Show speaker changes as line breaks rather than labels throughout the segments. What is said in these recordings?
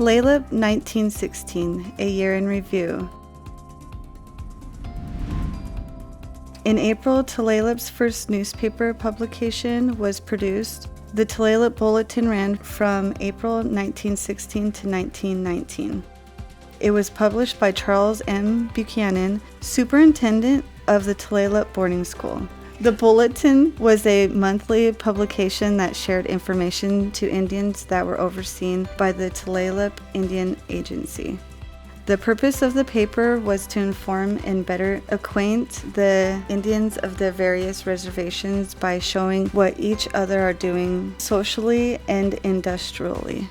Tulalip1916 A Year in Review. In April, Tulalip's first newspaper publication was produced. The Tulalip Bulletin ran from April 1916 to 1919. It was published by Charles M. Buchanan, superintendent of the Tulalip boarding school. The Bulletin was a monthly publication that shared information to Indians that were overseen by the Tulalip Indian Agency. The purpose of the paper was to inform and better acquaint the Indians of the various reservations by showing what each other are doing socially and industrially.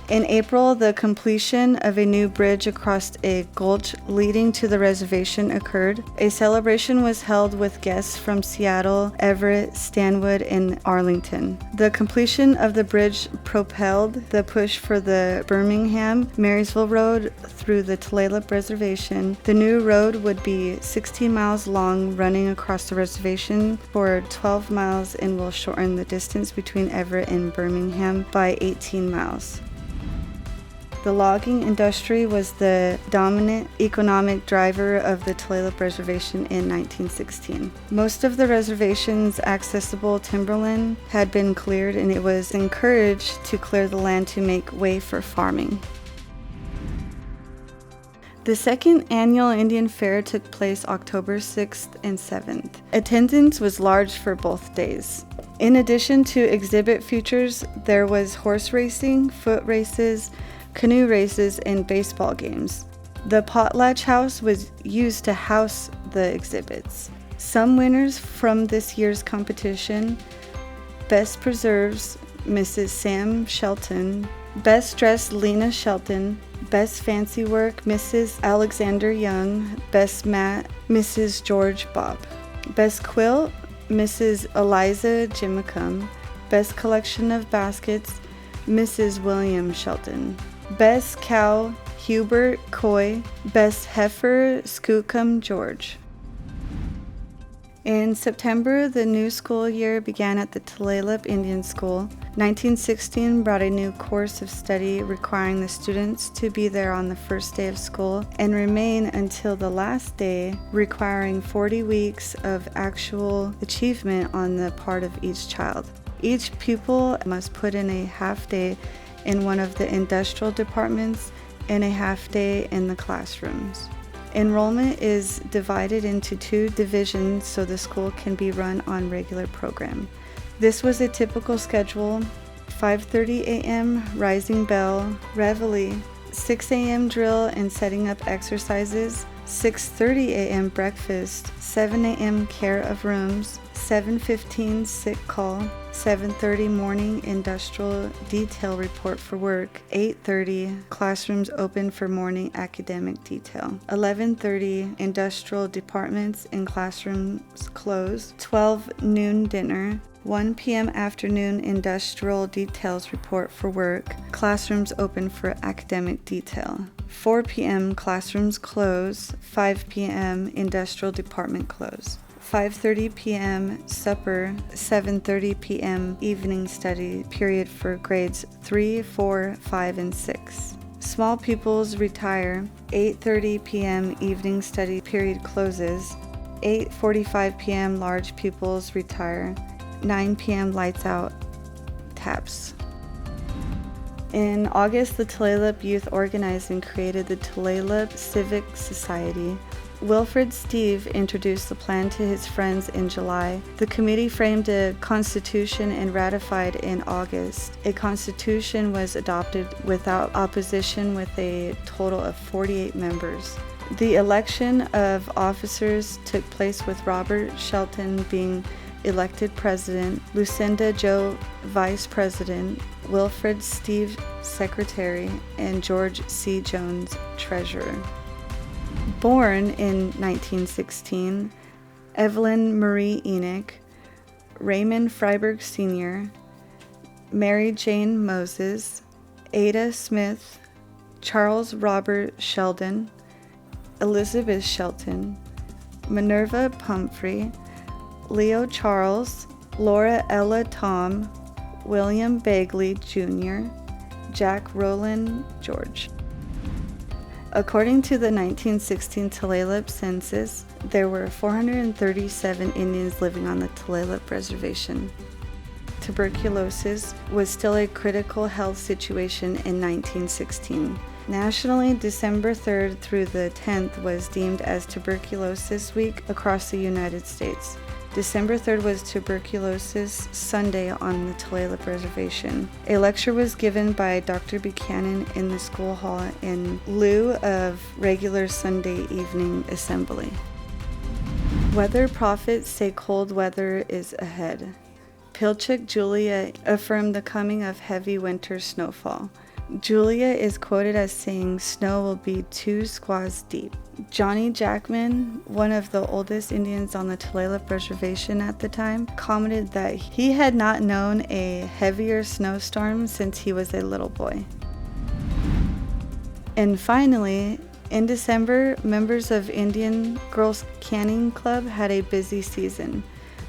In April, the completion of a new bridge across a gulch leading to the reservation occurred. A celebration was held with guests from Seattle, Everett, Stanwood, and Arlington. The completion of the bridge propelled the push for the Birmingham-Marysville Road through the Tulalip Reservation. The new road would be 16 miles long, running across the reservation for 12 miles, and will shorten the distance between Everett and Birmingham by 18 miles. The logging industry was the dominant economic driver of the Tulalip Reservation in 1916. Most of the reservation's accessible timberland had been cleared, and it was encouraged to clear the land to make way for farming. The second annual Indian Fair took place October 6th and 7th. Attendance was large for both days. In addition to exhibit features, there was horse racing, foot races, canoe races, and baseball games. The potlatch house was used to house the exhibits. Some winners from this year's competition: Best Preserves, Mrs. Sam Shelton; Best Dressed, Lena Shelton; Best Fancy Work, Mrs. Alexander Young; Best Mat, Mrs. George Bob; Best Quilt, Mrs. Eliza Jimicum; Best Collection of Baskets, Mrs. William Shelton; Best Cow, Hubert Coy; Best Heifer, Skookum George. In September, the new school year began at the Tulalip Indian School. 1916 brought a new course of study requiring the students to be there on the first day of school and remain until the last day, requiring 40 weeks of actual achievement on the part of each child. Each pupil must put in a half day in one of the industrial departments and a half day in the classrooms. Enrollment is divided into 2 divisions so the school can be run on regular program. This was a typical schedule: 5:30 a.m. rising bell, reveille, 6 a.m. drill and setting up exercises, 6:30 a.m. breakfast, 7 a.m. care of rooms, 7:15 sick call, 7:30 morning industrial detail report for work, 8:30 classrooms open for morning academic detail, 11:30 industrial departments and classrooms closed, 12 noon dinner, 1 p.m. afternoon industrial details report for work, classrooms open for academic detail, 4 p.m. classrooms close, 5 p.m. industrial department close, 5:30 p.m. supper, 7:30 p.m. evening study period for grades 3, 4, 5, and 6. Small pupils retire, 8:30 p.m. evening study period closes, 8:45 p.m. large pupils retire, 9 p.m. lights out, taps. In August, the Tulalip Youth organized and created the Tulalip Civic Society. Wilfred Steve introduced the plan to his friends in July. The committee framed a constitution and ratified in August. A constitution was adopted without opposition with a total of 48 members. The election of officers took place with Robert Shelton being elected president, Lucinda Joe vice president, Wilfred Steve secretary, and George C. Jones treasurer. Born in 1916, Evelyn Marie Enoch, Raymond Freiberg Sr., Mary Jane Moses, Ada Smith, Charles Robert Sheldon, Elizabeth Shelton, Minerva Pumphrey, Leo Charles, Laura Ella Tom, William Bagley Jr., Jack Rowland George. According to the 1916 Tulalip census, there were 437 Indians living on the Tulalip Reservation. Tuberculosis was still a critical health situation in 1916. Nationally, December 3rd through the 10th was deemed as Tuberculosis Week across the United States. December 3rd was Tuberculosis Sunday on the Tulalip Reservation. A lecture was given by Dr. Buchanan in the school hall in lieu of regular Sunday evening assembly. Weather prophets say cold weather is ahead. Pilchuck Julia affirmed the coming of heavy winter snowfall. Julia is quoted as saying snow will be 2 squaws deep. Johnny Jackman, one of the oldest Indians on the Tulalip Reservation at the time, commented that he had not known a heavier snowstorm since he was a little boy. And finally, in December, members of Indian Girls Canning Club had a busy season.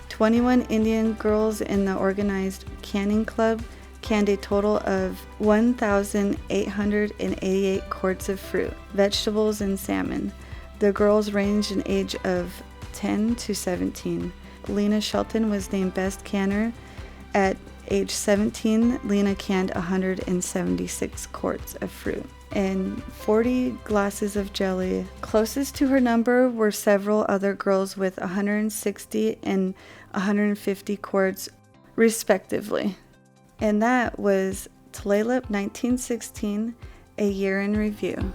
21 Indian girls in the organized canning club canned a total of 1,888 quarts of fruit, vegetables, and salmon. The girls ranged in age of 10 to 17. Lena Shelton was named Best Canner. At age 17, Lena canned 176 quarts of fruit and 40 glasses of jelly. Closest to her number were several other girls with 160 and 150 quarts, respectively. And that was Tulalip 1916, A Year in Review.